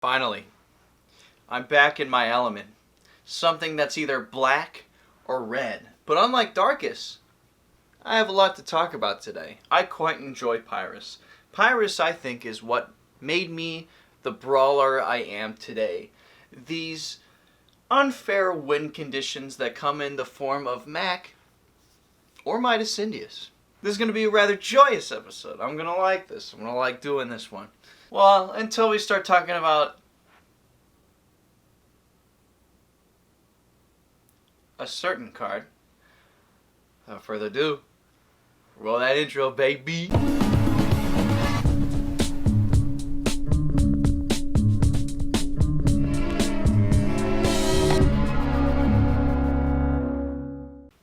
Finally, I'm back in my element. Something that's either black or red. But unlike Darkus, I have a lot to talk about today. I quite enjoy Pyrus. Pyrus, I think, is what made me the brawler I am today. These unfair win conditions that come in the form of Mac or Midas Indius. This is going to be a rather joyous episode. I'm going to like this. I'm going to like doing this one. Well, until we start talking about a certain card. Without further ado, roll that intro, baby.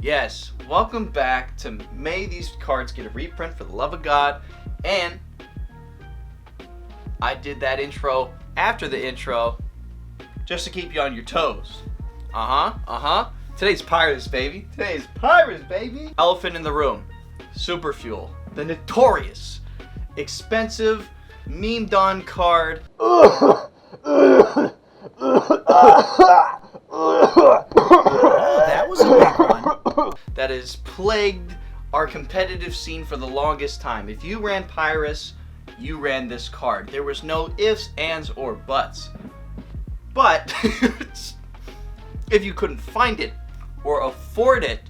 Yes, welcome back to May These Cards Get a Reprint for the Love of God, and I did that intro after the intro just to keep you on your toes. Today's Pyrus, baby. Today's Pyrus, baby. Elephant in the room. Superfuel. The notorious, expensive, memed-on card. That was a big one. That has plagued our competitive scene for the longest time. If you ran Pyrus, you ran this card. There was no ifs, ands, or buts. But if you couldn't find it or afford it,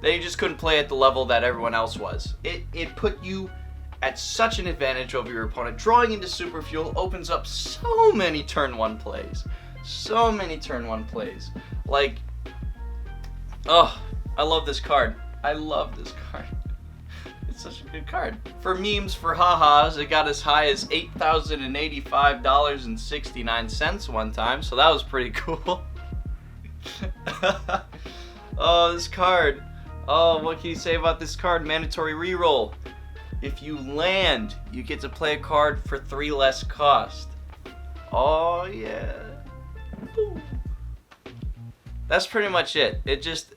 then you just couldn't play at the level that everyone else was. It put you at such an advantage over your opponent. Drawing into Superfuel opens up so many turn 1 plays. So many turn 1 plays. Like, oh, I love this card. I love this card. It's such a good card. For memes, for ha-has, it got as high as $8,085.69 one time, so that was pretty cool. Oh, this card. Oh, what can you say about this card? Mandatory reroll. If you land, you get to play a card for 3 less cost. Oh, yeah. Ooh. That's pretty much it. It just...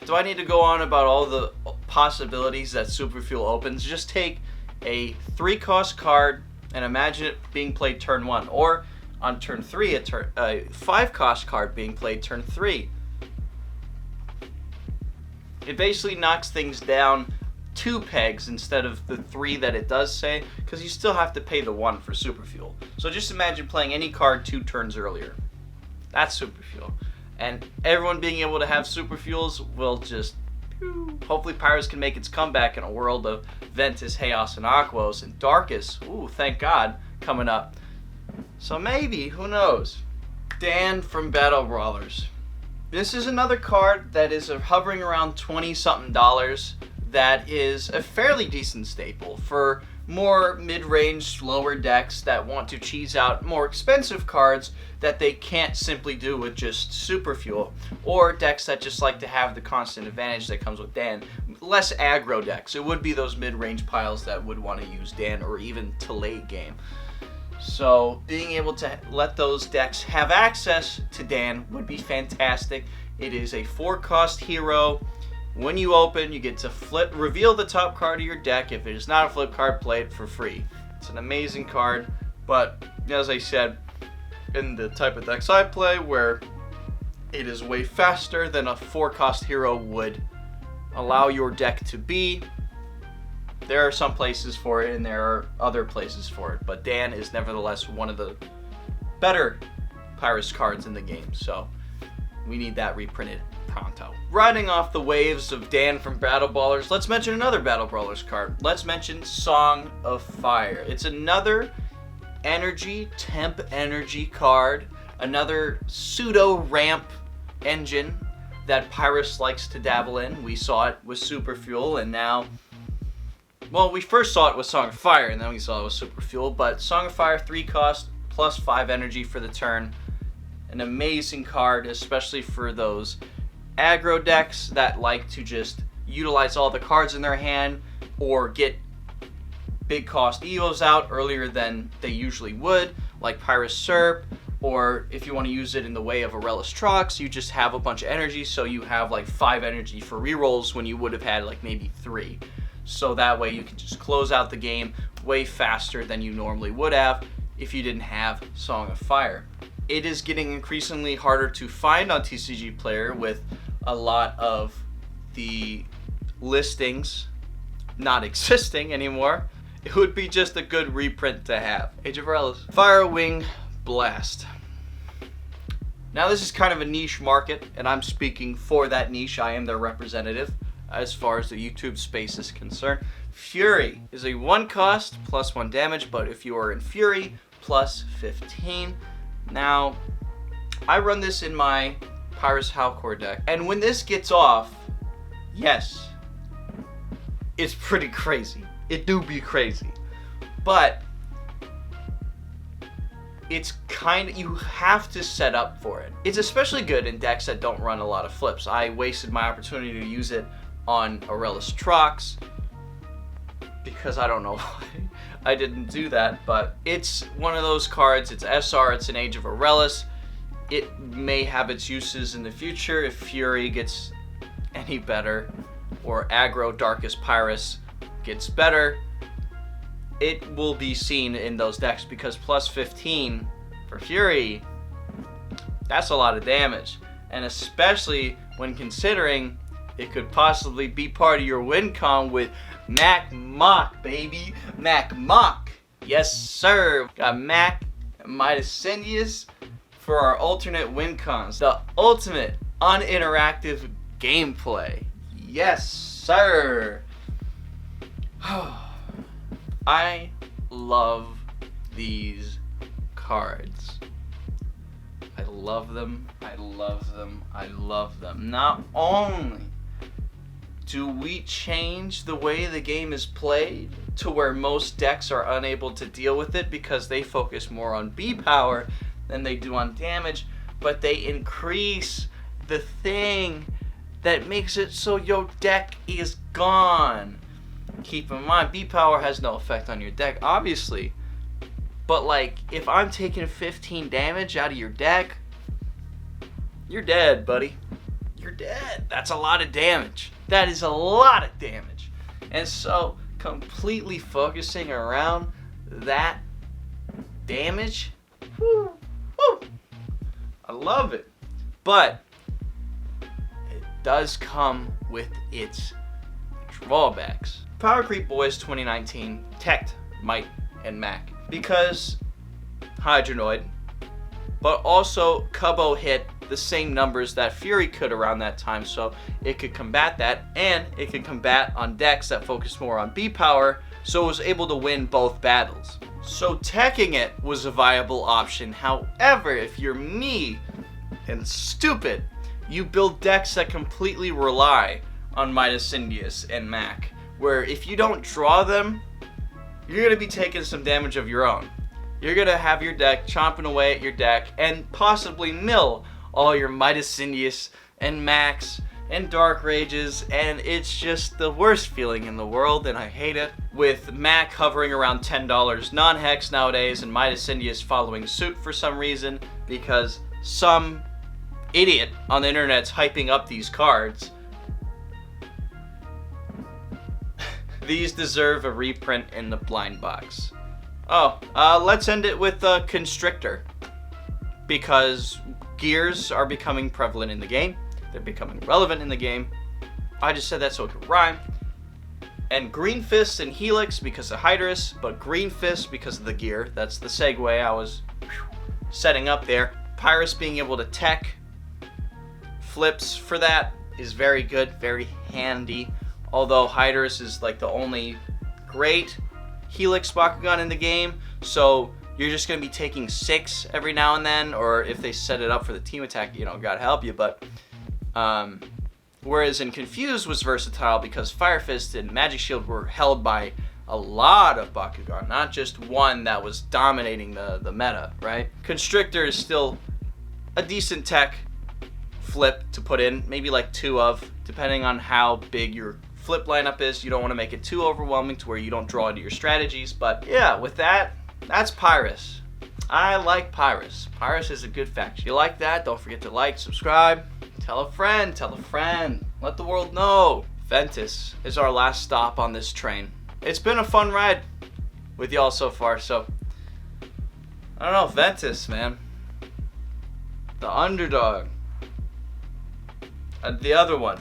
Do I need to go on about all the possibilities that Superfuel opens? Just take a 3-cost card and imagine it being played turn 1. Or on turn 3, a 5-cost card being played turn 3. It basically knocks things down 2 pegs instead of the 3 that it does say, because you still have to pay the 1 for Superfuel. So just imagine playing any card 2 turns earlier. That's Superfuel. And everyone being able to have Superfuels will just... Hopefully Pyrus can make its comeback in a world of Ventus, Haos, and Aquos, and Darkus, ooh, thank God, coming up. So maybe, who knows? Dan from Battle Brawlers. This is another card that is hovering around $20-something that is a fairly decent staple for more mid-range, lower decks that want to cheese out more expensive cards that they can't simply do with just Superfuel, or decks that just like to have the constant advantage that comes with Dan. Less aggro decks. It would be those mid-range piles that would want to use Dan, or even to late game. So being able to let those decks have access to Dan would be fantastic. It is a 4-cost hero. When you open, you get to reveal the top card of your deck. If it is not a flip card, play it for free. It's an amazing card, but as I said, in the type of decks I play, where it is way faster than a 4-cost hero would allow your deck to be, there are some places for it and there are other places for it, but Dan is nevertheless one of the better Pyrus cards in the game, so we need that reprinted pronto. Riding off the waves of Dan from Battle Brawlers, let's mention another Battle Brawlers card. Let's mention Song of Fire. It's another temp energy card, another pseudo ramp engine that Pyrus likes to dabble in. We saw it with Superfuel, and now, well, we first saw it with Song of Fire, and then we saw it with Superfuel, but Song of Fire, 3 cost, plus 5 energy for the turn. An amazing card, especially for those aggro decks that like to just utilize all the cards in their hand or get big cost EVOs out earlier than they usually would, like Pyrus Serp, or if you want to use it in the way of Aurelus Trox, you just have a bunch of energy, so you have like 5 energy for rerolls when you would have had like maybe 3. so that way you can just close out the game way faster than you normally would have if you didn't have Song of Fire. It is getting increasingly harder to find on TCG Player with a lot of the listings not existing anymore. It would be just a good reprint to have. Age of Aurelus. Firewing Blast. Now this is kind of a niche market, and I'm speaking for that niche. I am their representative as far as the YouTube space is concerned. Fury is a 1 cost plus 1 damage, but if you are in Fury, plus 15. Now, I run this in my Pyrus Howlkor deck, and when this gets off, yes, it's pretty crazy. It do be crazy. But it's kind of, you have to set up for it. It's especially good in decks that don't run a lot of flips. I wasted my opportunity to use it on Aurelus Trox because I don't know why I didn't do that, but it's one of those cards. It's SR, it's an Age of Aurelus. It may have its uses in the future if Fury gets any better or aggro Darkus Pyrus gets better. It will be seen in those decks because plus 15 for Fury, that's a lot of damage. And especially when considering it could possibly be part of your win con with Mac Mock, baby. Mac Mock. Yes, sir. Got Mac and Midacendius for our alternate win cons. The ultimate uninteractive gameplay. Yes, sir. I love these cards. I love them. I love them. I love them. Not only do we change the way the game is played to where most decks are unable to deal with it because they focus more on B power than they do on damage, but they increase the thing that makes it so your deck is gone. Keep in mind, B power has no effect on your deck, obviously. But like, if I'm taking 15 damage out of your deck, you're dead, buddy. You're dead. That's a lot of damage. That is a lot of damage. And so, completely focusing around that damage, woo, woo, I love it. But it does come with its drawbacks. Power Creep Boys 2019 teched Might and Mac because Hydronoid, but also Cubbo hit the same numbers that Fury could around that time, so it could combat that, and it could combat on decks that focus more on B power, so it was able to win both battles. So teching it was a viable option. However, if you're me and stupid, you build decks that completely rely on Midacendius and Mac, where if you don't draw them, you're going to be taking some damage of your own. You're going to have your deck chomping away at your deck and possibly mill all your Midacendius and Macs and Dark Rages, and it's just the worst feeling in the world, and I hate it. With Mac hovering around $10 non-hex nowadays and Midacendius following suit for some reason because some idiot on the internet's hyping up these cards. These deserve a reprint in the blind box. Let's end it with Constrictor. Because gears are becoming prevalent in the game. They're becoming relevant in the game. I just said that so it could rhyme. And Green Fist and Helix because of Hydrus, but Green Fist because of the gear. That's the segue I was setting up there. Pyrus being able to tech flips for that is very good, very handy. Although Hydrus is like the only great Helix Bakugan in the game, so you're just going to be taking 6 every now and then, or if they set it up for the team attack, you know, God help you, but whereas in Confused was versatile because Fire Fist and Magic Shield were held by a lot of Bakugan, not just one that was dominating the meta, right? Constrictor is still a decent tech flip to put in, maybe like 2 of, depending on how big your flip lineup is. You don't want to make it too overwhelming to where you don't draw into your strategies, but yeah, with that, that's Pyrus. I like Pyrus. Pyrus is a good faction. If you like that, don't forget to like, subscribe, tell a friend, let the world know. Ventus is our last stop on this train. It's been a fun ride with y'all so far, so I don't know, Ventus, man. The underdog. The other one.